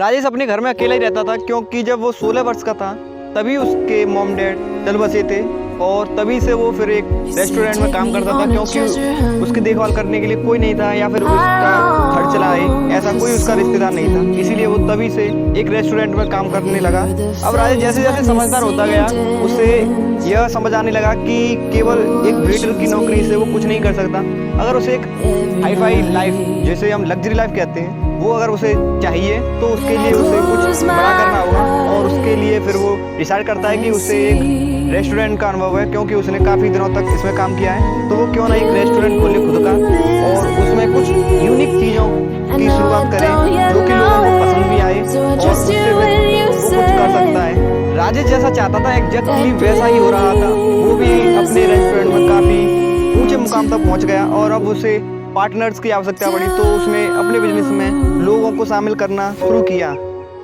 राजेश अपने घर में अकेला ही रहता था क्योंकि जब वो 16 वर्ष का था तभी उसके मॉम डैड चल बसे थे और तभी से वो फिर एक रेस्टोरेंट में काम करता था क्योंकि उसकी देखभाल करने के लिए कोई नहीं था या फिर उसका खर्च चलाए ऐसा कोई उसका रिश्तेदार नहीं था। इसीलिए वो तभी से एक रेस्टोरेंट में काम करने लगा। अब राजेश जैसे जैसे समझदार होता गया उसे यह समझ आने लगा कि केवल एक वेटर की नौकरी से वो कुछ नहीं कर सकता। अगर उसे एक हाई फाई लाइफ जैसे हम लग्जरी लाइफ कहते हैं वो अगर उसे चाहिए तो उसके लिए उसे कुछ बड़ा करना होगा और उसके लिए फिर वो डिसाइड करता है कि उसे एक रेस्टोरेंट का अनुभव है क्योंकि उसने काफ़ी दिनों तक इसमें काम किया है तो वो क्यों ना एक रेस्टोरेंट खोले खुद का और उसमें कुछ यूनिक चीज़ों की शुरुआत करे जो कि लोगों को पसंद भी आए और उससे फिर वो कुछ कर सकता है। राजेश जैसा चाहता था एग्जैक्टली वैसा ही हो रहा था। वो भी अपने रेस्टोरेंट में काफ़ी ऊंचे मुकाम तक पहुंच गया और अब उसे पार्टनर्स की आवश्यकता पड़ी तो उसने अपने बिजनेस में लोगों को शामिल करना शुरू किया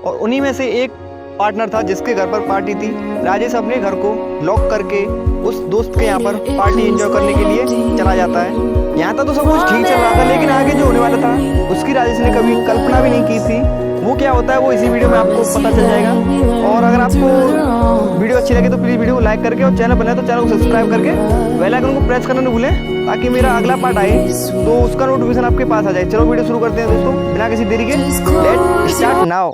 और उन्हीं में से एक पार्टनर था जिसके घर पर पार्टी थी। राजेश अपने घर को लॉक करके उस दोस्त के यहाँ पर पार्टी एंजॉय करने के लिए चला जाता है। यहाँ तक तो सब कुछ ठीक चल रहा था लेकिन आगे जो होने वाला था उसकी राजेश ने कभी कल्पना भी नहीं की थी। वो क्या होता है वो इसी वीडियो में आपको पता चल जाएगा। और अगर आपको वीडियो अच्छी लगे तो प्लीज़ वीडियो को लाइक करके और चैनल बने तो चैनल को सब्सक्राइब करके बेल आइकन को प्रेस करना न भूलें ताकि मेरा अगला पार्ट आए तो उसका नोटिफिकेशन आपके पास आ जाए। चलो वीडियो शुरू करते हैं दोस्तों बिना किसी देरी के। Let's start now.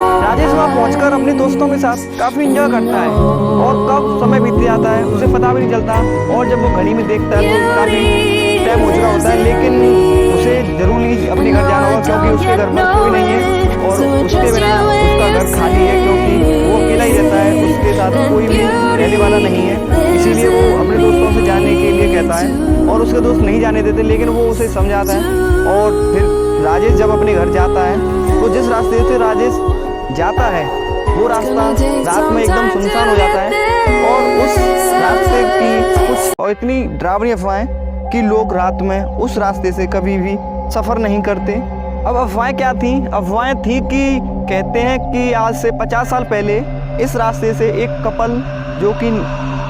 राजेश वहाँ पहुंचकर अपने दोस्तों के साथ काफी एंजॉय करता है और कब समय बीत जाता है उसे पता भी नहीं चलता और जब वो घड़ी में देखता है तो काफी टाइम हो चुका होता है लेकिन उसे जरूरी अपने घर जाना होगा क्योंकि उसके घर में कोई नहीं है और उसके बिना उसका घर खाली है क्योंकि वो अकेला ही रहता है, उसके साथ कोई भी रहने वाला नहीं है। इसीलिए वो अपने दोस्तों से जाने के लिए कहता है और उसके दोस्त नहीं जाने देते लेकिन वो उसे समझाता है। और फिर राजेश जब अपने घर जाता है तो जिस रास्ते से राजेश जाता है वो रास्ता रात में एकदम सुनसान हो जाता है और उस रास्ते की कुछ और इतनी डरावनी अफवाहें कि लोग रात में उस रास्ते से कभी भी सफ़र नहीं करते। अब अफवाहें क्या थी? अफवाहें थी कि कहते हैं कि आज से 50 साल पहले इस रास्ते से एक कपल जो कि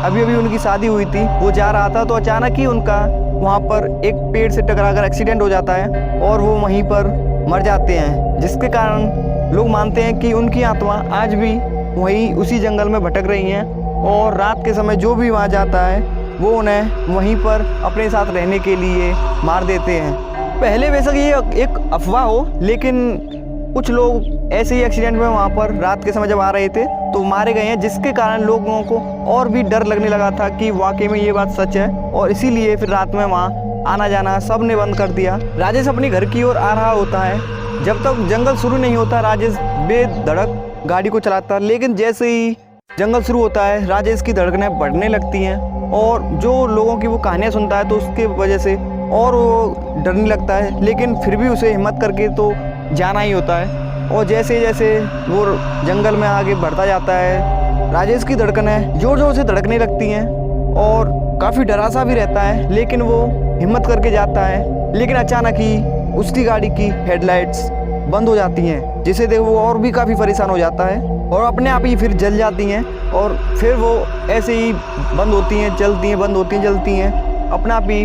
अभी अभी उनकी शादी हुई थी वो जा रहा था तो अचानक ही उनका वहाँ पर एक पेड़ से टकराकर एक्सीडेंट हो जाता है और वो वहीं पर मर जाते हैं, जिसके कारण लोग मानते हैं कि उनकी आत्मा आज भी वहीं उसी जंगल में भटक रही हैं और रात के समय जो भी वहाँ जाता है वो उन्हें वहीं पर अपने साथ रहने के लिए मार देते हैं। पहले बेशक ये एक अफवाह हो लेकिन कुछ लोग ऐसे ही एक्सीडेंट में वहाँ पर रात के समय जब आ रहे थे तो मारे गए हैं, जिसके कारण लोगों को और भी डर लगने लगा था कि वाकई में ये बात सच है और इसीलिए फिर रात में वहाँ आना जाना सब ने बंद कर दिया। राजेश अपने घर की ओर आ रहा होता है। जब तक जंगल शुरू नहीं होता राजेश बेधड़क गाड़ी को चलाता लेकिन जैसे ही जंगल शुरू होता है राजेश की धड़कनें बढ़ने लगती हैं और जो लोगों की वो कहानियाँ सुनता है तो उसके वजह से और वो डरने लगता है लेकिन फिर भी उसे हिम्मत करके तो जाना ही होता है। और जैसे जैसे वो जंगल में आगे बढ़ता जाता है राजेश की धड़कनें जोर जोर से धड़कने लगती हैं और काफ़ी डरा सा भी रहता है लेकिन वो हिम्मत करके जाता है। लेकिन अचानक ही उसकी गाड़ी की हेडलाइट्स बंद हो जाती हैं जिसे देख वो और भी काफ़ी परेशान हो जाता है और अपने आप ही फिर जल जाती हैं और फिर वो ऐसे ही बंद होती हैं चलती हैं बंद होती हैं चलती हैं अपना आप ही।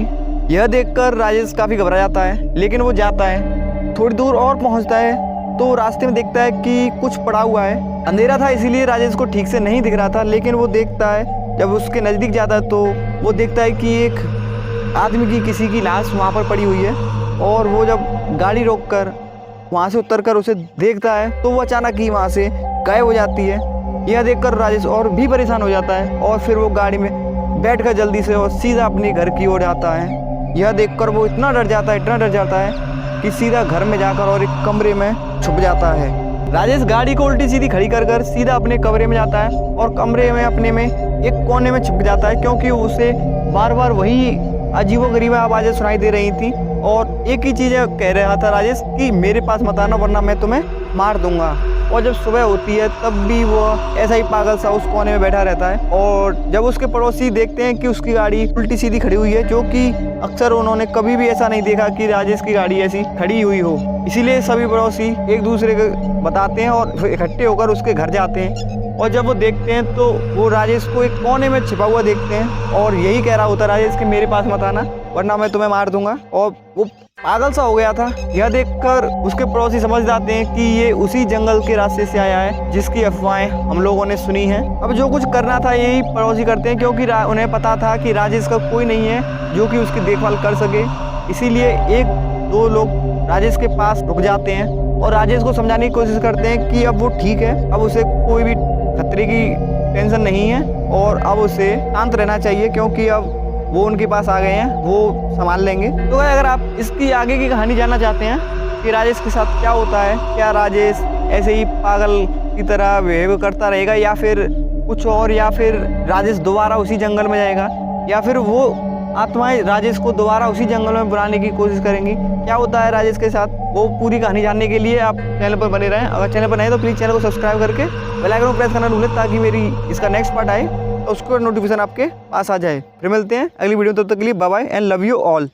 यह देखकर राजेश काफ़ी घबरा जाता है लेकिन वो जाता है, थोड़ी दूर और पहुंचता है तो रास्ते में देखता है कि कुछ पड़ा हुआ है। अंधेरा था इसीलिए राजेश को ठीक से नहीं दिख रहा था लेकिन वो देखता है, जब उसके नज़दीक जाता है तो वो देखता है कि एक आदमी की किसी की लाश वहाँ पर पड़ी हुई है और वो जब गाड़ी रोककर वहाँ से उतरकर उसे देखता है तो वो अचानक ही वहाँ से गायब हो जाती है। यह देखकर राजेश और भी परेशान हो जाता है और फिर वो गाड़ी में बैठकर जल्दी से और सीधा अपने घर की ओर जाता है। यह देखकर वो इतना डर जाता है कि सीधा घर में जाकर और एक कमरे में छुप जाता है। राजेश गाड़ी को उल्टी सीधी खड़ी कर सीधा अपने कमरे में जाता है और कमरे में अपने में एक कोने में छुप जाता है क्योंकि उसे बार बार वही अजीबोगरीब आवाज़ें सुनाई दे रही थी और एक ही चीज़ कह रहा था राजेश कि मेरे पास मत आना वरना मैं तुम्हें मार दूंगा। और जब सुबह होती है तब भी वो ऐसा ही पागल सा उस कोने में बैठा रहता है और जब उसके पड़ोसी देखते हैं कि उसकी गाड़ी उल्टी सीधी खड़ी हुई है, जो कि अक्सर उन्होंने कभी भी ऐसा नहीं देखा कि राजेश की गाड़ी ऐसी खड़ी हुई हो, इसीलिए सभी पड़ोसी एक दूसरे को बताते हैं और इकट्ठे होकर उसके घर जाते हैं। और जब वो देखते हैं तो वो राजेश को एक कोने में छिपा हुआ देखते हैं और यही कह रहा होता है राजेश कि मेरे पास मत आना वरना मैं तुम्हें मार दूंगा। और वो पागल सा हो गया था। यह देखकर उसके पड़ोसी समझ जाते हैं कि ये उसी जंगल के रास्ते से आया है जिसकी अफवाहें हम लोगों ने सुनी हैं। अब जो कुछ करना था यही पड़ोसी करते हैं, क्योंकि उन्हें पता था कि राजेश का कोई नहीं है जो कि उसकी देखभाल कर सके। इसीलिए एक दो लोग राजेश के पास रुक जाते हैं और राजेश को समझाने की कोशिश करते हैं कि अब वो ठीक है, अब उसे कोई भी खतरे की टेंशन नहीं है और अब उसे शांत रहना चाहिए, क्योंकि अब वो उनके पास आ गए हैं, वो संभाल लेंगे। तो अगर आप इसकी आगे की कहानी जानना चाहते हैं कि राजेश के साथ क्या होता है, क्या राजेश ऐसे ही पागल की तरह बिहेव करता रहेगा या फिर कुछ और, या फिर राजेश दोबारा उसी जंगल में जाएगा, या फिर वो आत्माएं राजेश को दोबारा उसी जंगल में बुलाने की कोशिश करेंगी, क्या होता है राजेश के साथ, वो पूरी कहानी जानने के लिए आप चैनल पर बने रहें। अगर चैनल पर नए तो प्लीज़ चैनल को सब्सक्राइब करके बेल आइकन को प्रेस करना न भूलें ताकि मेरी इसका नेक्स्ट पार्ट आए तो उसको नोटिफिकेशन आपके पास आ जाए। फिर मिलते हैं अगली वीडियो में, तब तक के लिए bye bye and love you all.